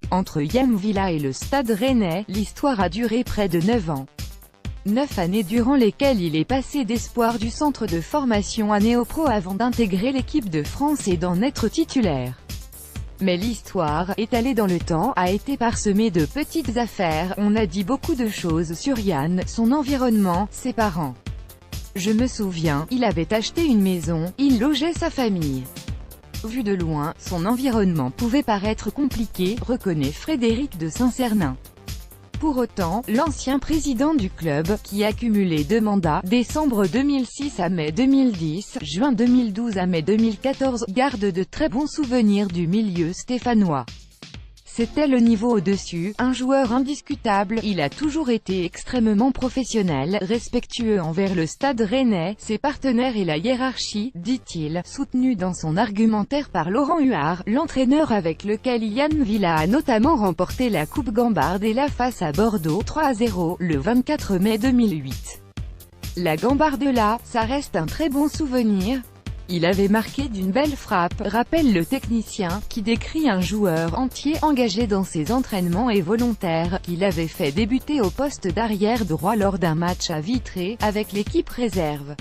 Entre Yann Villa et le Stade Rennais, l'histoire a duré près de 9 ans. 9 années durant lesquelles il est passé d'espoir du centre de formation à néo-pro avant d'intégrer l'équipe de France et d'en être titulaire. Mais l'histoire, étalée dans le temps, a été parsemée de petites affaires. On a dit beaucoup de choses sur Yann, son environnement, ses parents. Je me souviens, il avait acheté une maison, il logeait sa famille. Vu de loin, son environnement pouvait paraître compliqué, reconnaît Frédéric de Saint-Cernin. Pour autant, l'ancien président du club, qui a cumulé 2 mandats, décembre 2006 à mai 2010, juin 2012 à mai 2014, garde de très bons souvenirs du milieu stéphanois. C'était le niveau au-dessus, un joueur indiscutable, il a toujours été extrêmement professionnel, respectueux envers le Stade Rennais, ses partenaires et la hiérarchie, dit-il, soutenu dans son argumentaire par Laurent Huard, l'entraîneur avec lequel Yann Villa a notamment remporté la Coupe Gambardella face à Bordeaux, 3-0, le 24 mai 2008. La Gambardella, ça reste un très bon souvenir. Il avait marqué d'une belle frappe, rappelle le technicien, qui décrit un joueur entier engagé dans ses entraînements et volontaire, qu'il avait fait débuter au poste d'arrière droit lors d'un match à Vitré, avec l'équipe réserve.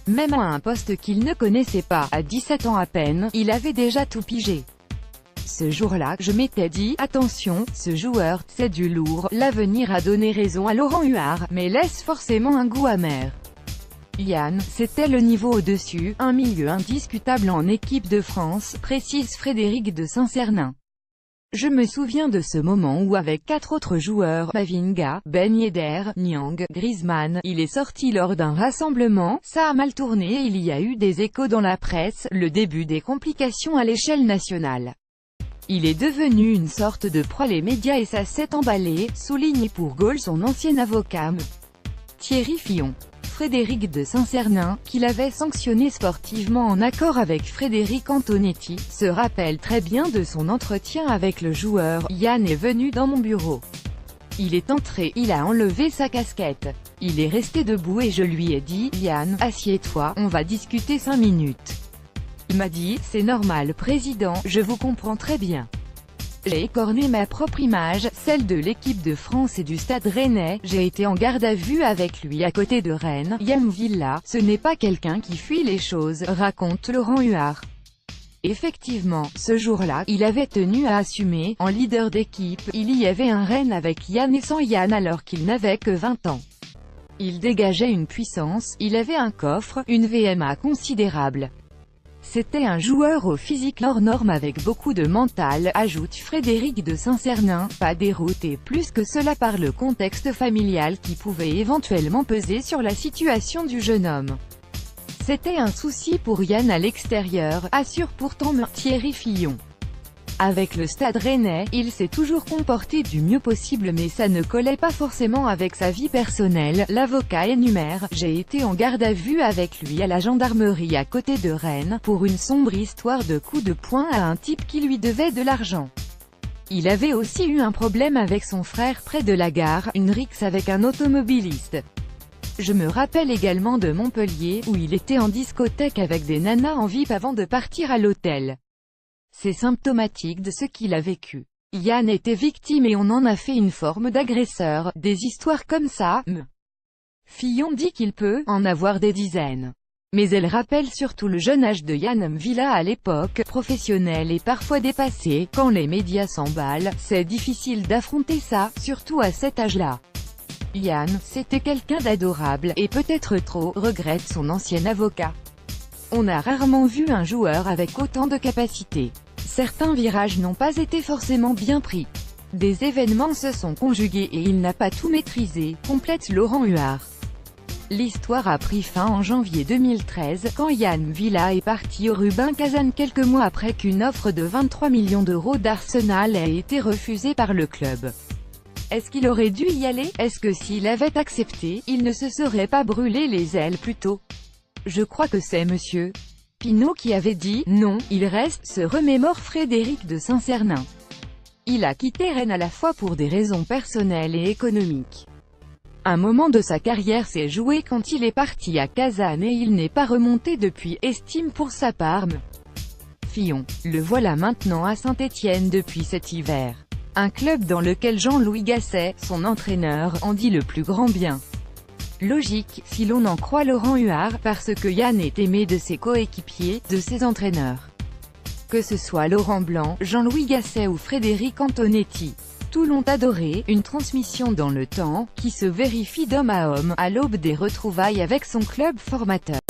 Même à un poste qu'il ne connaissait pas, à 17 ans à peine, il avait déjà tout pigé. Ce jour-là, je m'étais dit, attention, ce joueur, c'est du lourd. L'avenir a donné raison à Laurent Huard, mais laisse forcément un goût amer. Yann, c'était le niveau au-dessus, un milieu indiscutable en équipe de France, précise Frédéric de Saint-Cernin. Je me souviens de ce moment où avec 4 autres joueurs, Mavinga, Ben Yedder, Niang, Griezmann, il est sorti lors d'un rassemblement, ça a mal tourné et il y a eu des échos dans la presse, le début des complications à l'échelle nationale. Il est devenu une sorte de proie les médias et ça s'est emballé, souligne pour Gaulle son ancien avocat Thierry Fillon. Frédéric de Saint-Cernin, qui l'avait sanctionné sportivement en accord avec Frédéric Antonetti, se rappelle très bien de son entretien avec le joueur. Yann est venu dans mon bureau. Il est entré, il a enlevé sa casquette. Il est resté debout et je lui ai dit, Yann, assieds-toi, on va discuter 5 minutes. Il m'a dit, c'est normal président, je vous comprends très bien. J'ai écorné ma propre image, celle de l'équipe de France et du Stade Rennais, j'ai été en garde à vue avec lui à côté de Rennes. Yann Villa, ce n'est pas quelqu'un qui fuit les choses, raconte Laurent Huard. Effectivement, ce jour-là, il avait tenu à assumer, en leader d'équipe, il y avait un Rennes avec Yann et sans Yann alors qu'il n'avait que 20 ans. Il dégageait une puissance, il avait un coffre, une VMA considérable. C'était un joueur au physique hors norme avec beaucoup de mental, ajoute Frédéric de Saint-Cernin, pas dérouté plus que cela par le contexte familial qui pouvait éventuellement peser sur la situation du jeune homme. C'était un souci pour Yann à l'extérieur, assure pourtant Thierry Fillon. Avec le Stade Rennais, il s'est toujours comporté du mieux possible mais ça ne collait pas forcément avec sa vie personnelle, l'avocat énumère. J'ai été en garde à vue avec lui à la gendarmerie à côté de Rennes, pour une sombre histoire de coup de poing à un type qui lui devait de l'argent. Il avait aussi eu un problème avec son frère près de la gare, une rixe avec un automobiliste. Je me rappelle également de Montpellier, où il était en discothèque avec des nanas en VIP avant de partir à l'hôtel. C'est symptomatique de ce qu'il a vécu. Yann était victime et on en a fait une forme d'agresseur. Des histoires comme ça, Fillon dit qu'il peut en avoir des dizaines. Mais elle rappelle surtout le jeune âge de Yann Villa à l'époque, professionnel et parfois dépassé. Quand les médias s'emballent, c'est difficile d'affronter ça, surtout à cet âge-là. Yann, c'était quelqu'un d'adorable, et peut-être trop, regrette son ancien avocat. On a rarement vu un joueur avec autant de capacités. Certains virages n'ont pas été forcément bien pris. Des événements se sont conjugués et il n'a pas tout maîtrisé, complète Laurent Huard. L'histoire a pris fin en janvier 2013, quand Yann Villa est parti au Rubin Kazan quelques mois après qu'une offre de 23 millions d'euros d'Arsenal ait été refusée par le club. Est-ce qu'il aurait dû y aller? Est-ce que s'il avait accepté, il ne se serait pas brûlé les ailes plus tôt? Je crois que c'est Monsieur Pinault qui avait dit « Non, il reste », se remémore Frédéric de Saint-Cernin. Il a quitté Rennes à la fois pour des raisons personnelles et économiques. Un moment de sa carrière s'est joué quand il est parti à Kazan et il n'est pas remonté depuis, estime pour sa part Fillon. Le voilà maintenant à Saint-Étienne depuis cet hiver. Un club dans lequel Jean-Louis Gasset, son entraîneur, en dit le plus grand bien. Logique, si l'on en croit Laurent Huard, parce que Yann est aimé de ses coéquipiers, de ses entraîneurs. Que ce soit Laurent Blanc, Jean-Louis Gasset ou Frédéric Antonetti. Tous l'ont adoré, une transmission dans le temps, qui se vérifie d'homme à l'aube des retrouvailles avec son club formateur.